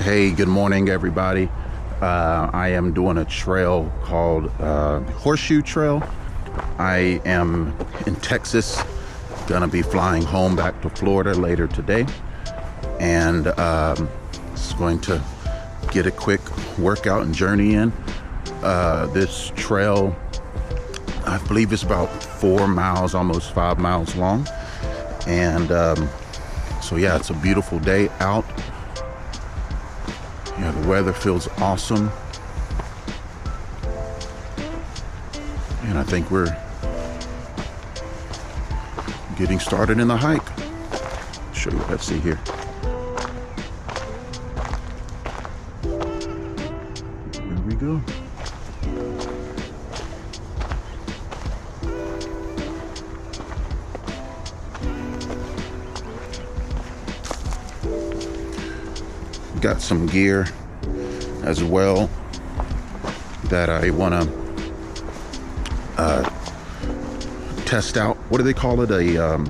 Hey, good morning, everybody. I am doing a trail called Horseshoe Trail. I am in Texas, gonna be flying home back to Florida later today, and just going to get a quick workout and journey in. This trail, I believe it's about 4 miles, almost 5 miles long, and so yeah, it's a beautiful day out. Yeah, the weather feels awesome, and I think we're getting started in the hike. I'll show you what I see here. Here we go. Got some gear as well that I want to test out. What do they call it? A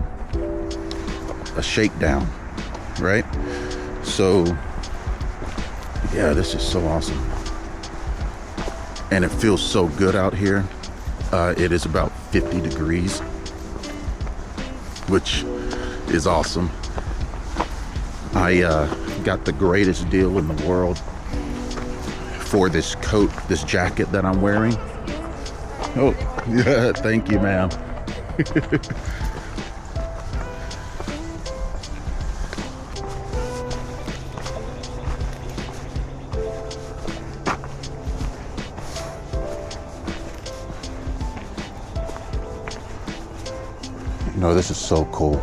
shakedown, right? So yeah, this is so awesome, and it feels so good out here. It is about 50 degrees, which is awesome. I got the greatest deal in the world for this coat, this jacket that I'm wearing. Oh, yeah, thank you, ma'am. You know, this is so cool.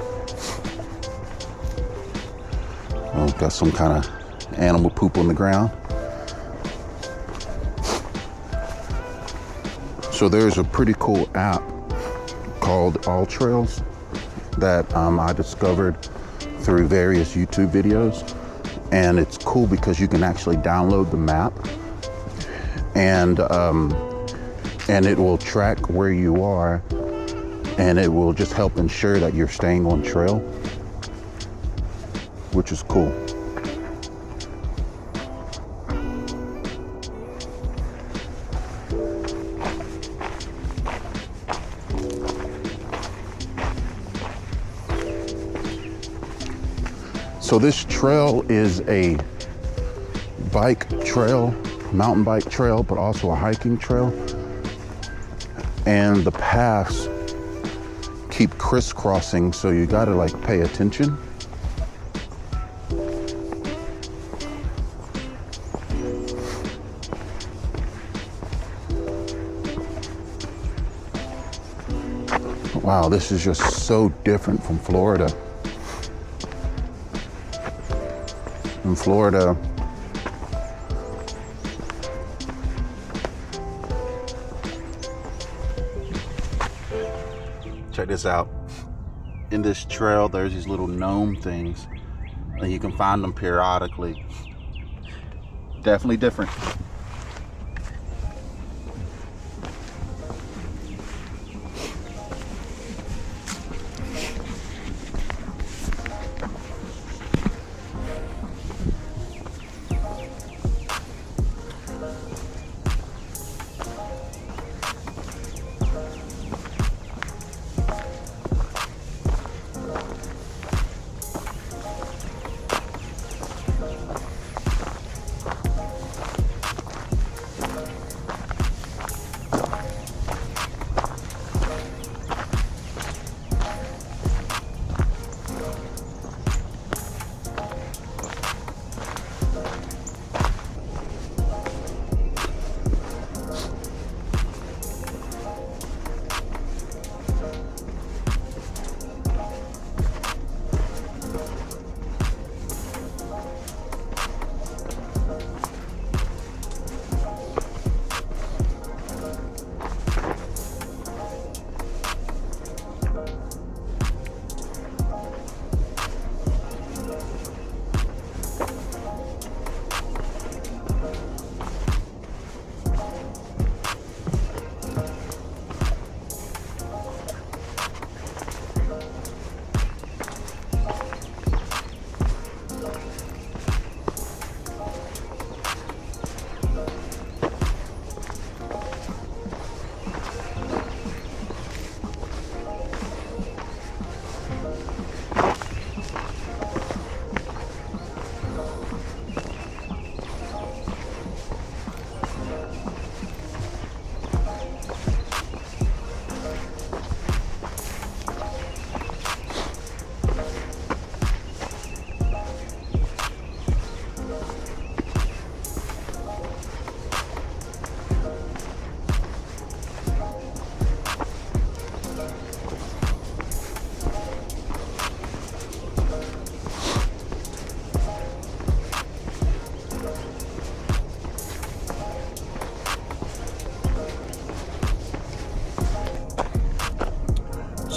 Oh, got some kind of animal poop on the ground. So there's a pretty cool app called All Trails that I discovered through various YouTube videos, and it's cool because you can actually download the map, and it will track where you are, and it will just help ensure that you're staying on trail, which is cool. So this trail is a bike trail, mountain bike trail, but also a hiking trail. And the paths keep crisscrossing, so you gotta like pay attention. Wow, this is just so different from Florida. In Florida, check this out. In this trail, there's these little gnome things, and you can find them periodically. Definitely different.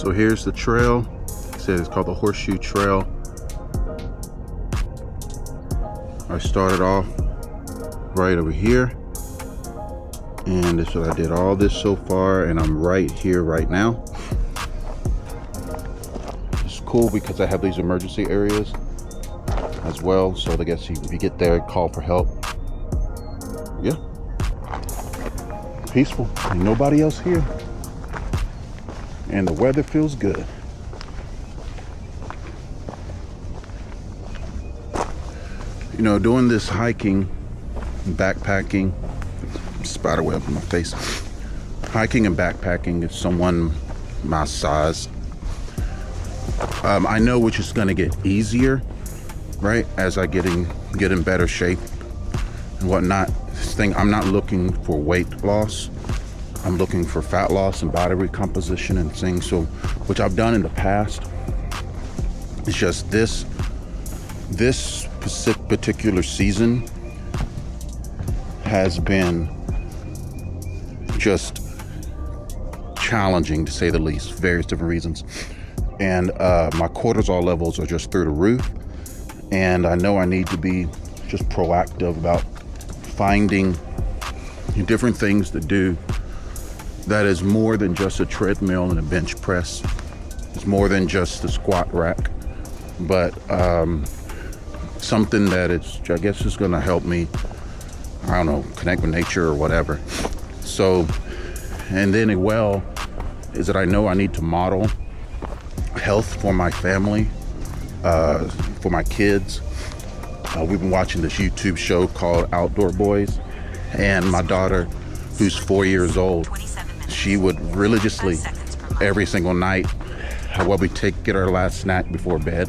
So here's the trail. It says it's called the Horseshoe Trail. I started off right over here, and that's what I did all this so far, and I'm right here right now. It's cool because I have these emergency areas as well, so I guess if you get there, call for help. Yeah, peaceful, ain't nobody else here, and the weather feels good. You know, doing this hiking, backpacking, spiderweb in my face. Hiking and backpacking is someone my size. I know which is going to get easier, right, as I get in better shape and whatnot. This thing, I'm not looking for weight loss. I'm looking for fat loss and body recomposition and things. So, which I've done in the past. It's just this particular season has been just challenging, to say the least, for various different reasons. And my cortisol levels are just through the roof. And I know I need to be just proactive about finding different things to do that is more than just a treadmill and a bench press. It's more than just a squat rack, but something that is, I guess, is going to help me, I don't know, connect with nature or whatever. So, and then is that I know I need to model health for my family, for my kids. We've been watching this YouTube show called Outdoor Boys, and my daughter, who's 4 years old, she would religiously every single night, while we get our last snack before bed,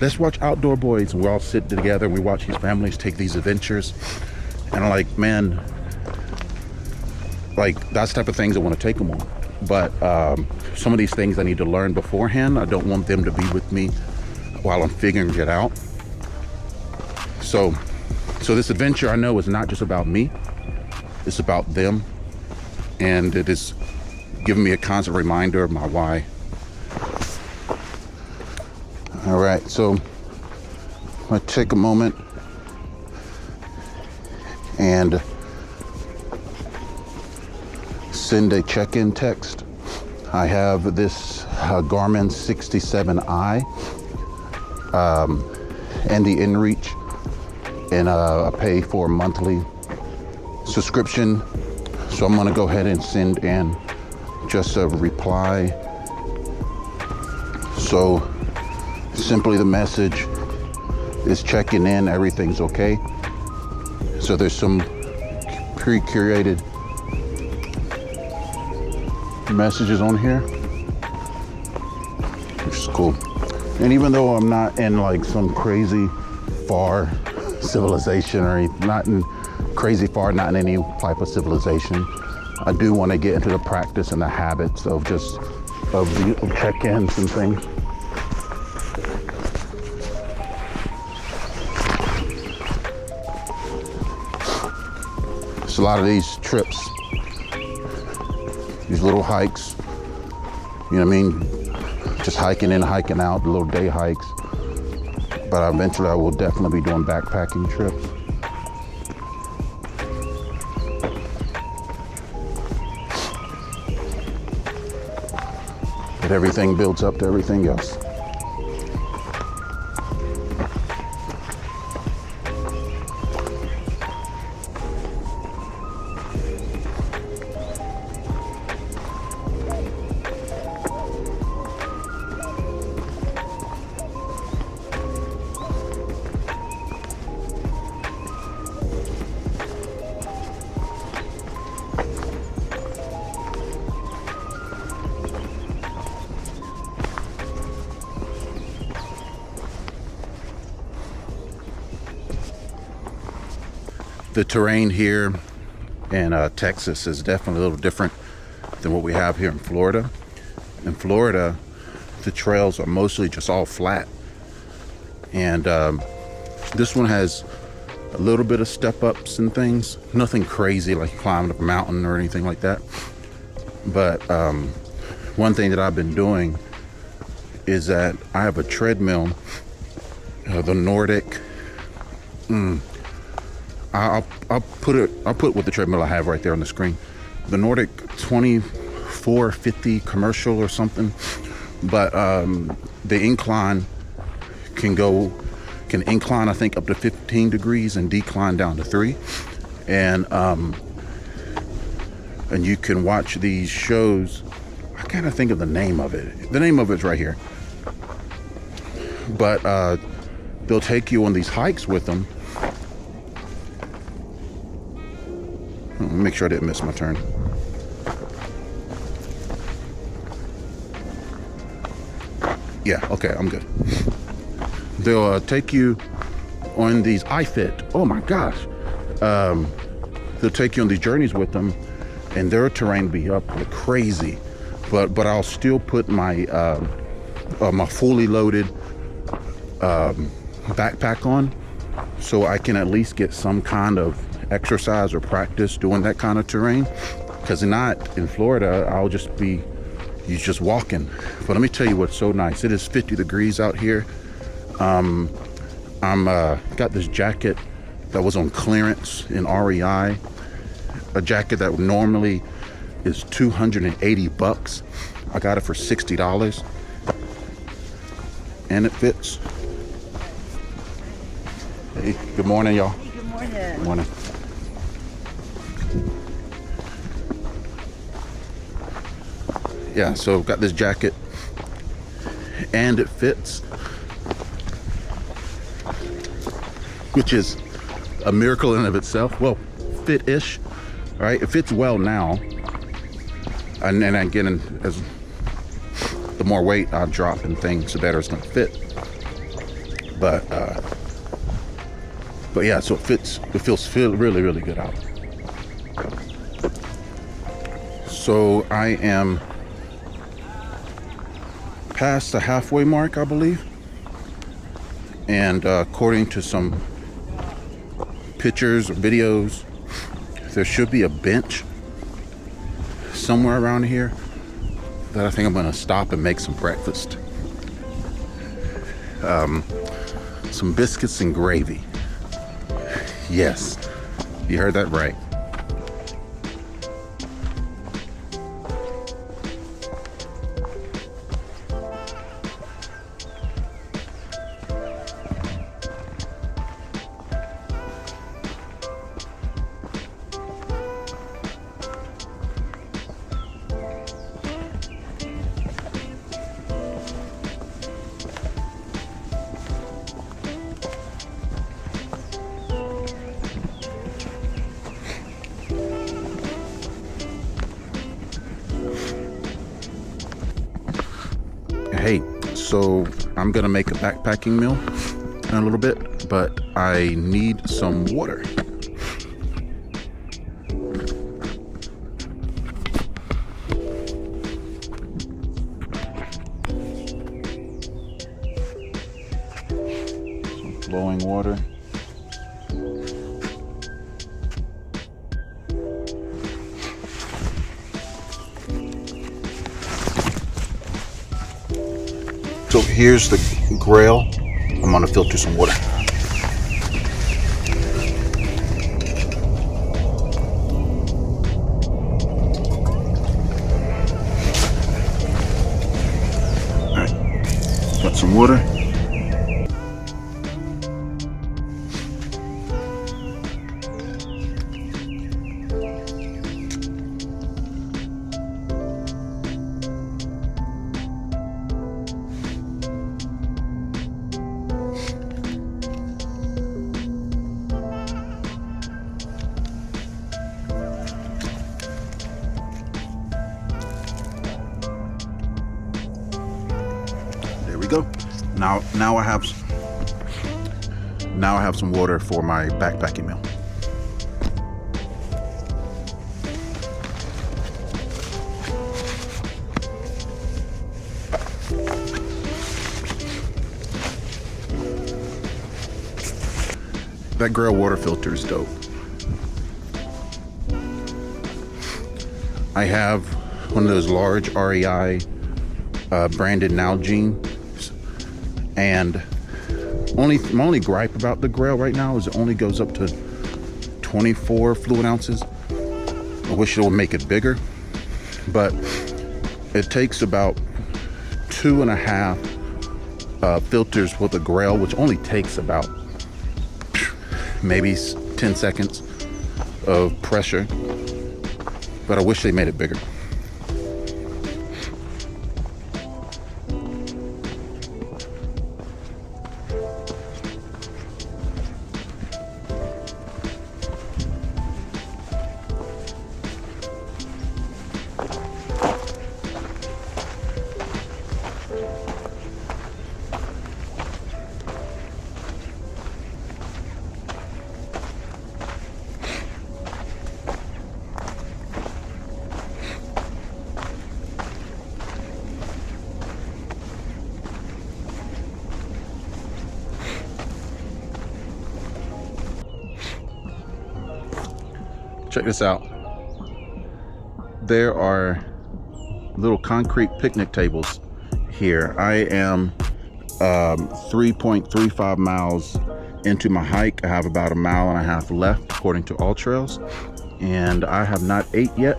let's watch Outdoor Boys, and we all sit together and we watch these families take these adventures. And I'm like, man, like, that's the type of things I want to take them on. But some of these things I need to learn beforehand. I don't want them to be with me while I'm figuring it out. So this adventure, I know, is not just about me. It's about them. And it is giving me a constant reminder of my why. All right, so I take a moment and send a check-in text. I have this Garmin 67i and the InReach, and I pay for a monthly subscription. So I'm gonna go ahead and send in just a reply. So simply the message is checking in, everything's okay. So there's some pre-curated messages on here, which is cool. And even though I'm not in like some crazy far civilization or anything, not in any type of civilization, I do want to get into the practice and the habits of check-ins and things. It's a lot of these trips, these little hikes, you know what I mean? Just hiking in, hiking out, little day hikes. But eventually I will definitely be doing backpacking trips. But everything builds up to everything else. The terrain here in Texas is definitely a little different than what we have here in Florida. In Florida, the trails are mostly just all flat. And this one has a little bit of step ups and things. Nothing crazy like climbing up a mountain or anything like that. But one thing that I've been doing is that I have a treadmill, the Nordic. I'll put what the treadmill I have right there on the screen. The Nordic 2450 commercial or something, but the incline can incline I think up to 15 degrees and decline down to 3, and you can watch these shows. I can't think of the name of it. The name of it's right here, but they'll take you on these hikes with them. Make sure I didn't miss my turn. Yeah, okay, I'm good. They'll take you on these iFit. Oh my gosh. They'll take you on these journeys with them, and their terrain be up like crazy. But I'll still put my my fully loaded backpack on, so I can at least get some kind of exercise or practice doing that kind of terrain. Because not in Florida, I'll just be walking. But let me tell you what's so nice. It is 50 degrees out here. I'm got this jacket that was on clearance in REI, a jacket that normally is $280. I got it for $60, and it fits. Hey, good morning, y'all. Hey, good morning. Good morning. Yeah, so got this jacket, and it fits, which is a miracle in and of itself. Well, fit-ish, right? It fits well now, and then again, as the more weight I drop and things, the better it's gonna fit. But yeah, so it fits. It feels really, really good out. So I am past the halfway mark, I believe, and according to some pictures or videos, there should be a bench somewhere around here that I think I'm gonna stop and make some breakfast. Some biscuits and gravy. Yes, you heard that right. Hey, so I'm gonna make a backpacking meal in a little bit, but I need some water. Some flowing water. So here's the Grayl. I'm gonna filter some water. All right, got some water. Go. Now I have some water for my backpacking meal. That Grayl water filter is dope. I have one of those large REI branded Nalgene, and my only gripe about the Grayl right now is it only goes up to 24 fluid ounces. I wish it would make it bigger, but it takes about 2.5 filters with the Grayl, which only takes about maybe 10 seconds of pressure, but I wish they made it bigger. Check this out. There are little concrete picnic tables here. I am 3.35 miles into my hike. I have about 1.5 miles left according to All Trails, and I have not ate yet.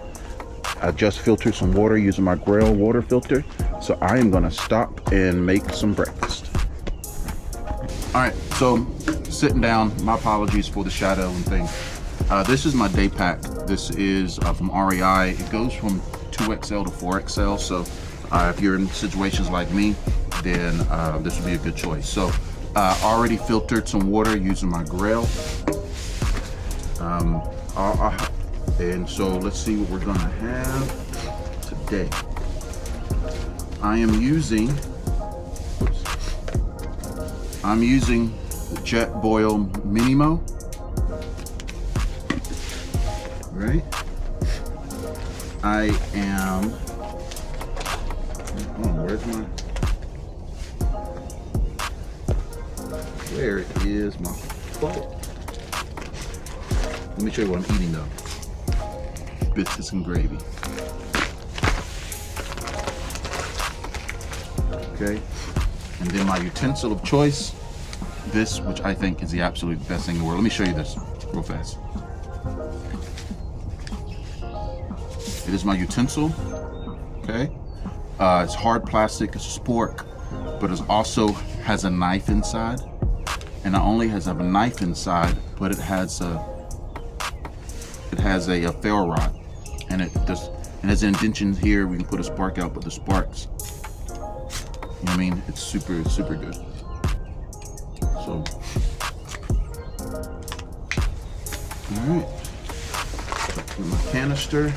I just filtered some water using my Grayl water filter, so I am gonna stop and make some breakfast. All right, so sitting down. My apologies for the shadow and things. This is my day pack. This is from REI. It goes from 2XL to 4XL. So if you're in situations like me, then this would be a good choice. So already filtered some water using my Grayl. And so let's see what we're gonna have today. I am using the Jetboil MiniMo. Right? I am, where is my fork? Let me show you what I'm eating though. Biscuits and gravy. Okay, and then my utensil of choice, this, which I think is the absolute best thing in the world. Let me show you this real fast. It is my utensil, okay? It's hard plastic, it's Spork, but it also has a knife inside. And not only has a knife inside, but it has a ferro rod. And it has an indentation here. We can put a spark out, but the sparks, you know what I mean? It's super, super good. So, all right, put my canister.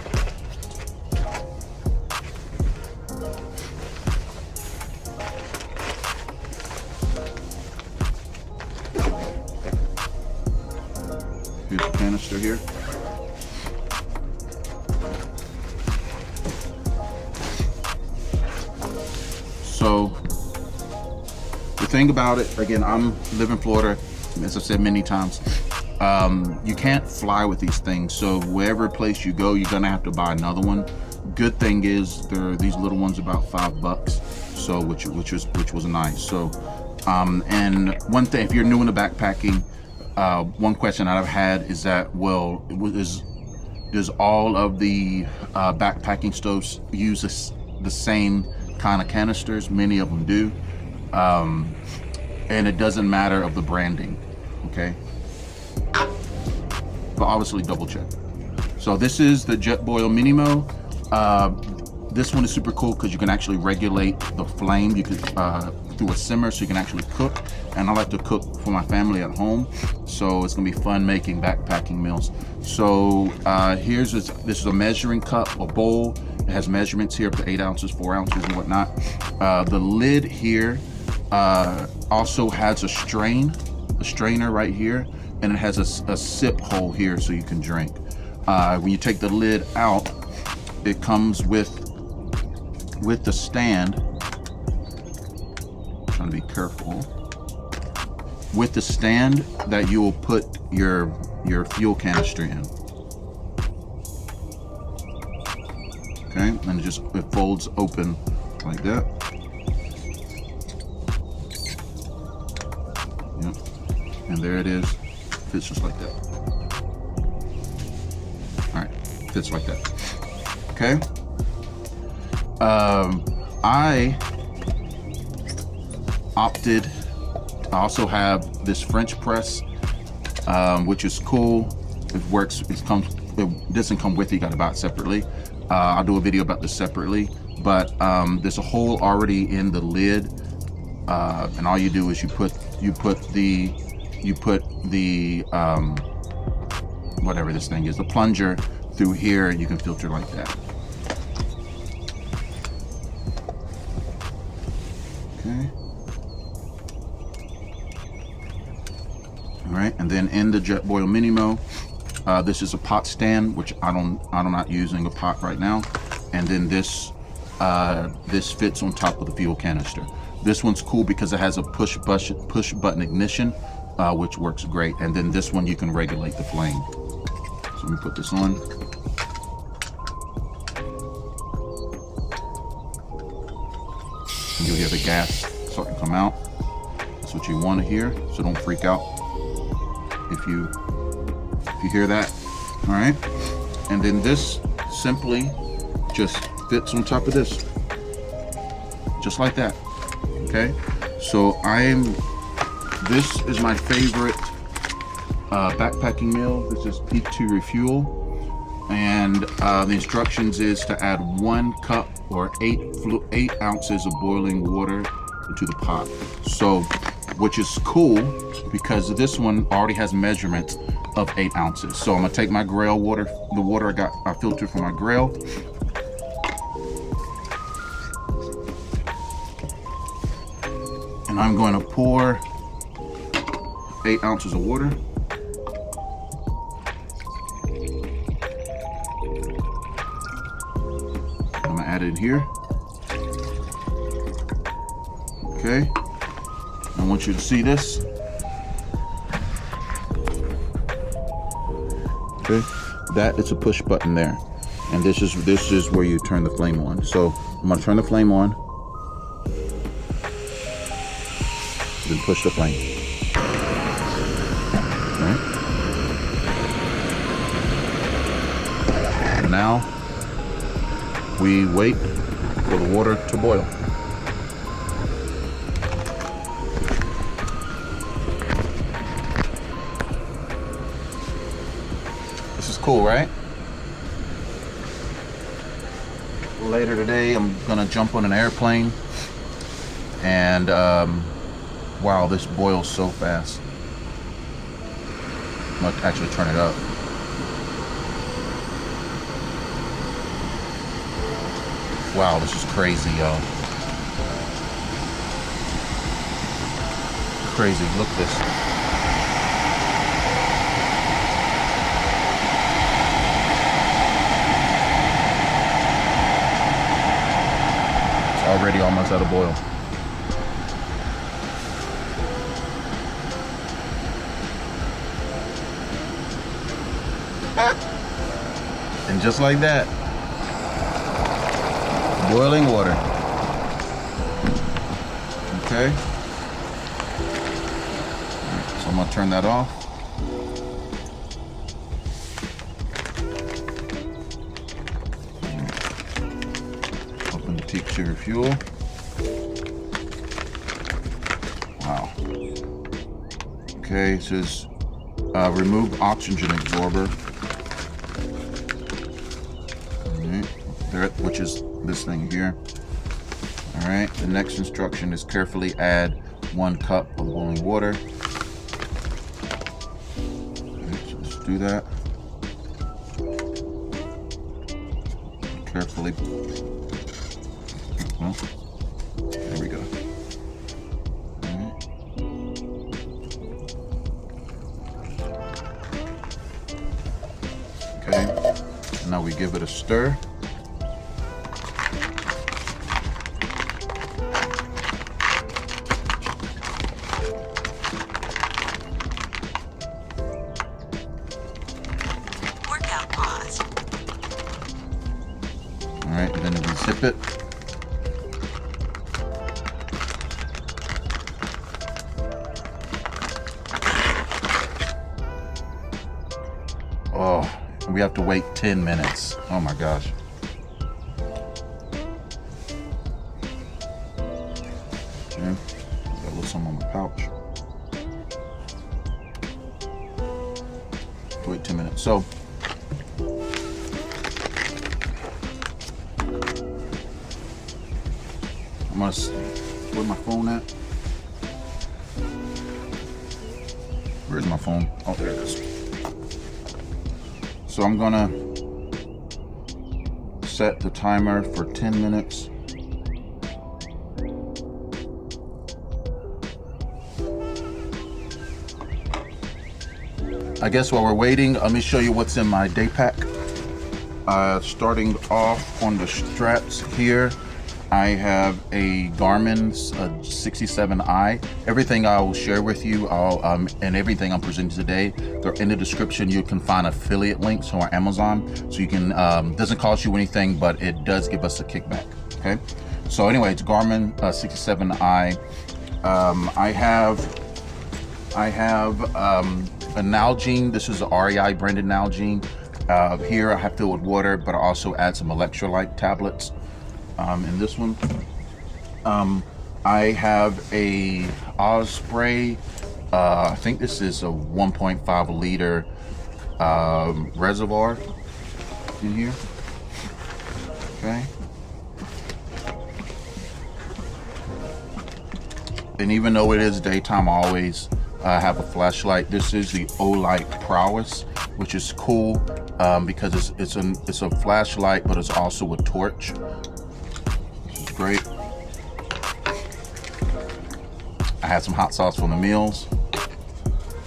Here's the canister here. So the thing about it, again, I live in Florida, as I've said many times. You can't fly with these things, so wherever place you go, you're gonna have to buy another one. Good thing is there are these little ones about $5, so which was nice. So and one thing, if you're new into backpacking, one question I've had is that, well, does all of the backpacking stoves use the same kind of canisters? Many of them do, and it doesn't matter of the branding, okay? But obviously double check. So this is the Jetboil MiniMo. This one is super cool because you can actually regulate the flame. You could through a simmer, so you can actually cook. And I like to cook for my family at home, so it's gonna be fun making backpacking meals. So this is a measuring cup, a bowl. It has measurements here up to 8 ounces, 4 ounces, and whatnot. The lid here also has a strainer right here, and it has a sip hole here so you can drink. When you take the lid out, it comes with the stand. I'm trying to be careful. With the stand that you will put your fuel canister in. Okay, and it folds open like that. Yep, and there it is. Fits just like that. All right, fits like that. Okay. I opted. I also have this French press, which is cool. It works. It doesn't come with it. You got to buy it separately. I'll do a video about this separately. But there's a hole already in the lid, and all you do is you put the whatever this thing is, the plunger through here, and you can filter like that. Okay. All right, and then in the Jetboil MiniMo, this is a pot stand, which I'm not using a pot right now. And then this fits on top of the fuel canister. This one's cool because it has a push button ignition, which works great. And then this one you can regulate the flame. So let me put this on. And you'll hear the gas starting to come out. That's what you want to hear. So don't freak out if you hear that. All right. And then this simply just fits on top of this, just like that. Okay, so this is my favorite backpacking meal. This is Peak 2 Refuel, and the instructions is to add 1 cup or 8 ounces of boiling water into the pot. So, which is cool because this one already has measurements of 8 ounces. So I'm gonna take my Grayl water, the water I filtered from my Grayl. And I'm going to pour 8 ounces of water. I'm gonna add it in here. Okay. I want you to see this. Okay. That is a push button there. And this is where you turn the flame on. So I'm gonna turn the flame on. Then push the flame. Right. And now we wait for the water to boil. This is cool, right? Later today, I'm gonna jump on an airplane and wow, this boils so fast. I'm gonna actually turn it up. Wow, this is crazy, y'all. Crazy, look at this. It's already almost out of boil. And just like that, boiling water. Okay. So I'm gonna turn that off. Open the Peak 2 Refuel. Wow. Okay, it says remove oxygen absorber. Which is this thing here. All right, the next instruction is carefully add 1 cup of boiling water. Okay, so let's do that. Carefully. Well, there we go. Okay, and now we give it a stir. rip it. Oh, we have to wait 10 minutes. Oh my gosh. Okay, got a little some on my pouch. Wait 10 minutes. So I'm gonna, where's my phone at? Where's my phone? Oh, there it is. So I'm gonna set the timer for 10 minutes. I guess while we're waiting, let me show you what's in my day pack. Starting off on the straps here, I have a Garmin 67i. Everything I will share with you, and everything I'm presenting today, they're in the description. You can find affiliate links on Amazon, so you can. Doesn't cost you anything, but it does give us a kickback. Okay. So anyway, it's Garmin 67i. I have an Nalgene. This is the REI branded Nalgene. Here I have filled with water, but I also add some electrolyte tablets. In this one, I have a Osprey. I think this is a 1.5 liter reservoir in here. Okay. And even though it is daytime, I always have a flashlight. This is the Olight Prowess, which is cool because it's a flashlight, but it's also a torch. Great. I had some hot sauce from the meals,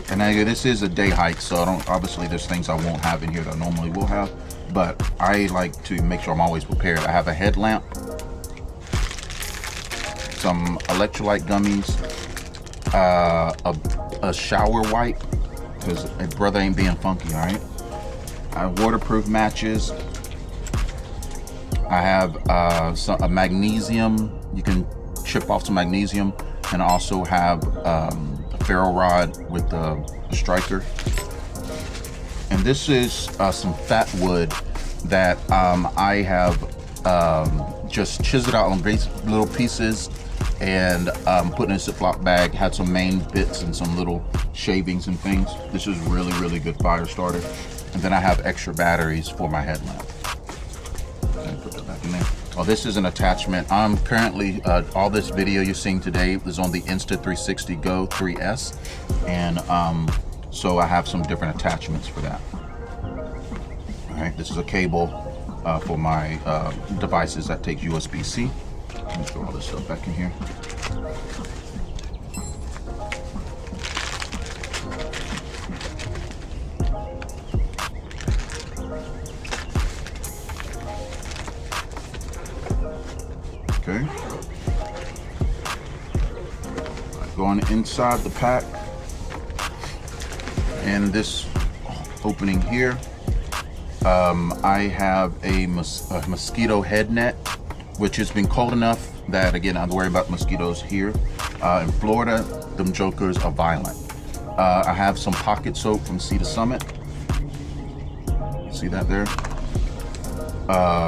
and this is a day hike, so obviously there's things I won't have in here that I normally will have, but I like to make sure I'm always prepared. I have a headlamp, some electrolyte gummies, a shower wipe because brother ain't being funky. All right. I have waterproof matches. I have a magnesium. You can chip off some magnesium, and also have a ferro rod with a striker. And this is some Fatwood that I have just chiseled out on little pieces and put in a Ziploc bag. Had some main bits and some little shavings and things. This is really, really good fire starter. And then I have extra batteries for my headlamp. Put that back in there. Oh, this is an attachment. I'm currently, all this video you're seeing today is on the Insta360 Go 3S. And so I have some different attachments for that. All right, this is a cable for my devices that takes USB-C. Let me throw all this stuff back in here. Okay. Going inside the pack, and this opening here, I have a mosquito head net, which has been cold enough that, again, I don't worry about mosquitoes here. In Florida, them jokers are violent. I have some pocket soap from Sea to Summit. See that there?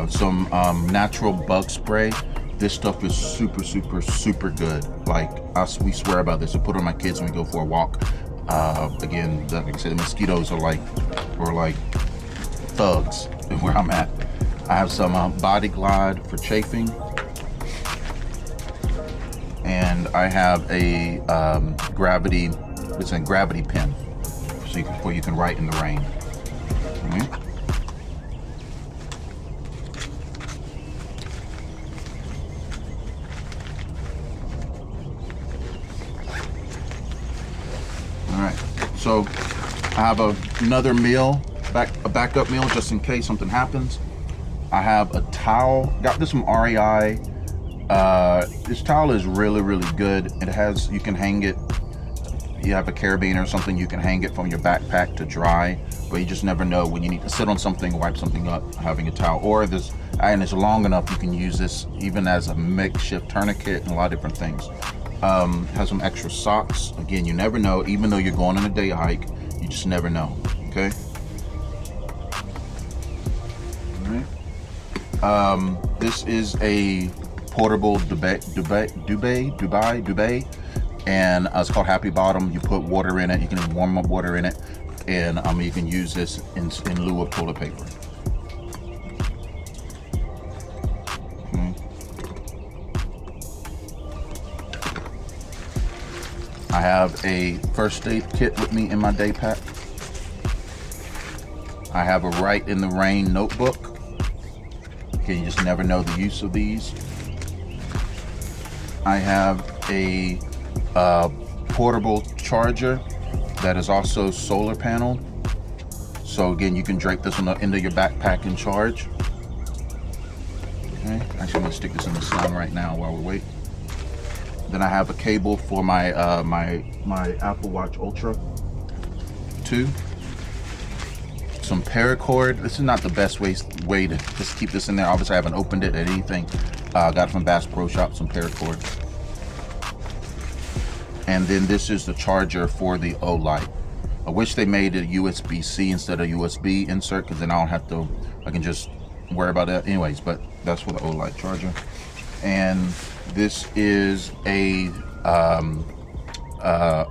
Some natural bug spray. This stuff is super, super, super good. Like, we swear about this. I put it on my kids when we go for a walk. Again, like I said, the mosquitoes are like thugs where I'm at. I have some Body Glide for chafing. And I have a gravity pen, so where you can write in the rain. Mm-hmm. So I have another meal, a backup meal just in case something happens. I have a towel, got this from REI. This towel is really, really good. It has, you can hang it, you have a carabiner or something, you can hang it from your backpack to dry, but you just never know when you need to sit on something, wipe something up, having a towel. Or and it's long enough, you can use this even as a makeshift tourniquet and a lot of different things. Has some extra socks. Again, you never know, even though you're going on a day hike, you just never know, okay? All right. This is a portable duvet, and it's called Happy Bottom. You put water in it, you can warm up water in it, and you can use this in lieu of toilet paper. Okay. I have a first aid kit with me in my day pack. I have a Rite in the Rain notebook. Okay, you just never know the use of these. I have a portable charger that is also solar panel. So again, you can drape this on the end of your backpack and charge. Okay, actually I'm gonna stick this in the sun right now while we wait. Then I have a cable for my my Apple Watch Ultra 2. Some paracord. This is not the best way to just keep this in there. Obviously I haven't opened it at anything. Got it from Bass Pro Shop, some paracord. And then this is the charger for the Olight. I wish they made a USB-C instead of USB insert, because then I can just worry about that anyways, but that's for the Olight charger. And this is a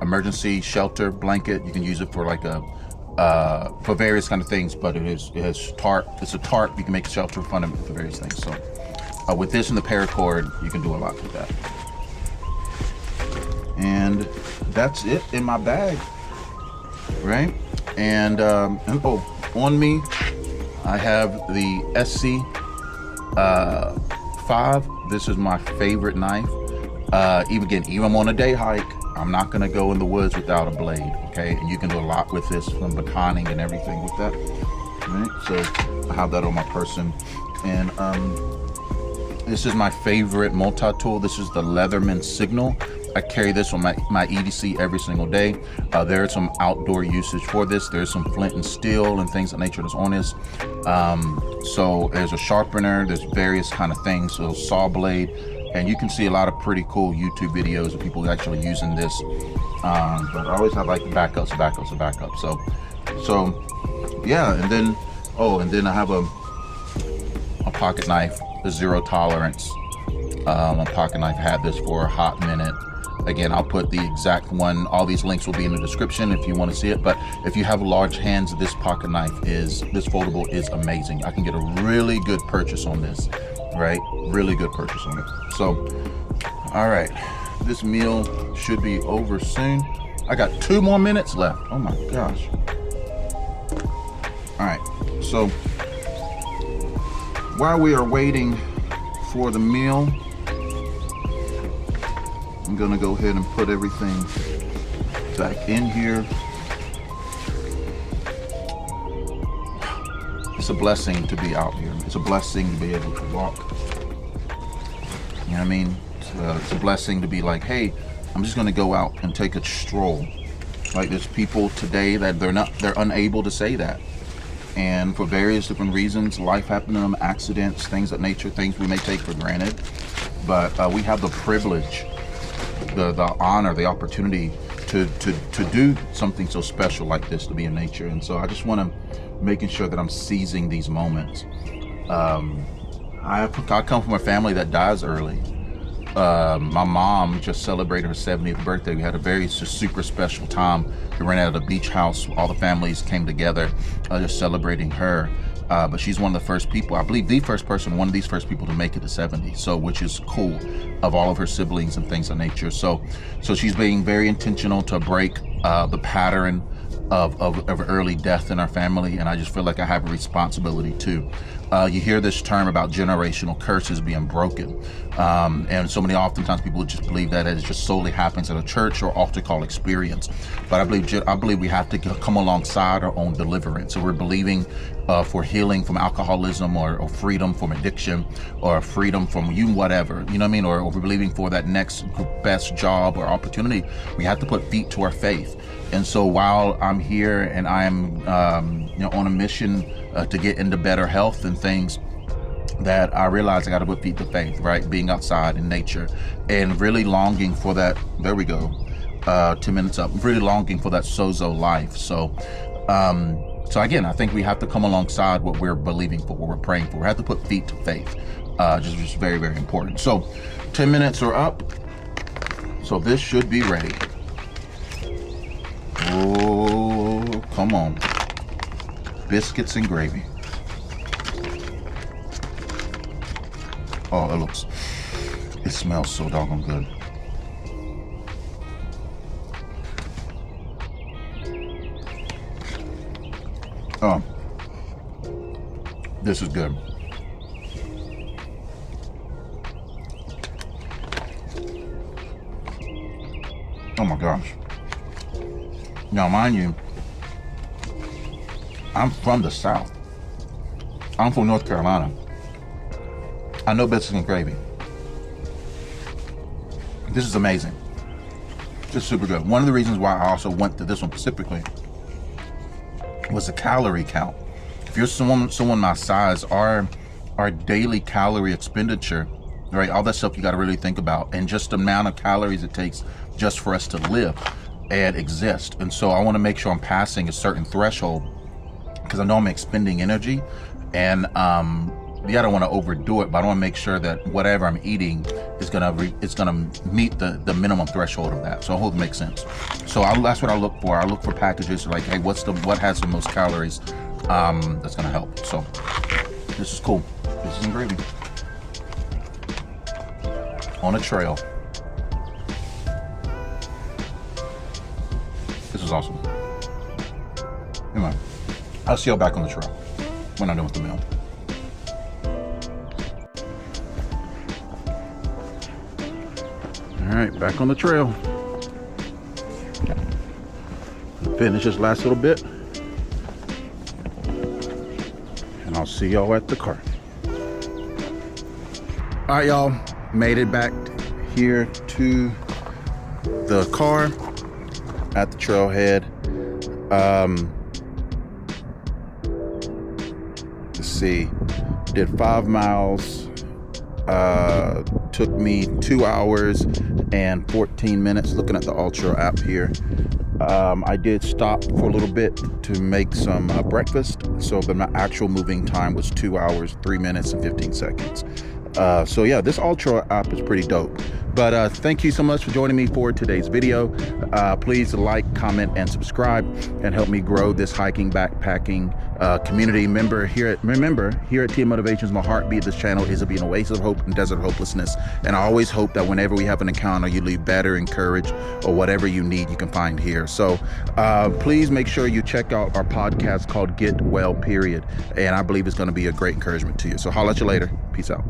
emergency shelter blanket. You can use it for like for various kind of things, but it has tarp. It's a tarp. You can make a shelter for various things. So with this and the paracord, you can do a lot with that. And that's it in my bag, right? And on me, I have the Esse 5. This is my favorite knife. Even on a day hike, I'm not gonna go in the woods without a blade, okay? And you can do a lot with this, from batoning and everything with that, right? So I have that on my person. And this is my favorite multi-tool. This is the Leatherman Signal. I carry this on my EDC every single day. There's some outdoor usage for this. There's some flint and steel and things of nature that's on this. So there's a sharpener, there's various kind of things, so saw blade, and you can see a lot of pretty cool YouTube videos of people actually using this. But I always have like backups. So yeah, and then I have a pocket knife, the zero tolerance. A pocket knife. I had this for a hot minute. Again, I'll put the exact one. All these links will be in the description if you want to see it. But if you have large hands, this pocket knife this foldable is amazing. I can get a really good purchase on this, right? Really good purchase on it. So, all right, this meal should be over soon. I got 2 more minutes left. Oh my gosh. All right, so while we are waiting for the meal, I'm gonna go ahead and put everything back in here. It's a blessing to be out here. It's a blessing to be able to walk. You know what I mean? It's a blessing to be like, hey, I'm just gonna go out and take a stroll. Like, there's people today that they're unable to say that. And for various different reasons, life happened to them, accidents, things of nature, things we may take for granted. But we have the privilege, the honor, the opportunity to do something so special like this, to be in nature. And so I just want to making sure that I'm seizing these moments. I come from a family that dies early. My mom just celebrated her 70th birthday. We had a very super special time. We ran out of the beach house. All the families came together, just celebrating her. But she's one of the first people, I believe one of these first people to make it to 70. So, which is cool, of all of her siblings and things of nature. So she's being very intentional to break the pattern of early death in our family. And I just feel like I have a responsibility too. You hear this term about generational curses being broken. And so many oftentimes people just believe that it just solely happens at a church or altar call experience. But I believe we have to come alongside our own deliverance. So we're believing for healing from alcoholism, or freedom from addiction, or freedom from whatever, you know what I mean, or we're believing for that next best job or opportunity, we have to put feet to our faith. And so while I'm here and I'm on a mission to get into better health and things, that I realized I got to put feet to faith, right? Being outside in nature and really longing for that. There we go. 2 minutes up. Really longing for that sozo life. So again, I think we have to come alongside what we're believing for, what we're praying for. We have to put feet to faith. Just very, very important. So 10 minutes are up. So this should be ready. Oh, come on. Biscuits and gravy. Oh, it smells so doggone good. Oh, this is good. Oh my gosh. Now, mind you, I'm from the South. I'm from North Carolina. I know biscuits and gravy. This is amazing. Just super good. One of the reasons why I also went to this one specifically was the calorie count. If you're someone my size, our daily calorie expenditure, right, all that stuff you got to really think about, and just the amount of calories it takes just for us to live and exist. And so I want to make sure I'm passing a certain threshold, because I know I'm expending energy, and I don't want to overdo it, but I want to make sure that whatever I'm eating is gonna meet the minimum threshold of that. So I hope it makes sense. So that's what I look for. I look for packages like, hey, what has the most calories? That's gonna help. So this is cool. This is gravy on a trail. This is awesome. Anyway, I'll see you back on the trail when I'm done with the meal. All right, back on the trail. Finish this last little bit, and I'll see y'all at the car. All right, y'all, made it back here to the car at the trailhead. Let's see, did 5 miles. Took me 2 hours and 14 minutes. Looking at the Ultra app here. I did stop for a little bit to make some breakfast, so my actual moving time was 2 hours, 3 minutes and 15 seconds. So yeah, this Ultra app is pretty dope. But thank you so much for joining me for today's video. Please like, comment, and subscribe, and help me grow this hiking backpacking community. Remember, here at TM Motivations, my heartbeat, this channel is to be an oasis of hope in desert hopelessness. And I always hope that whenever we have an encounter, you leave better, encouraged, or whatever you need, you can find here. So please make sure you check out our podcast called Get Well, Period. And I believe it's going to be a great encouragement to you. So holla at you later. Peace out.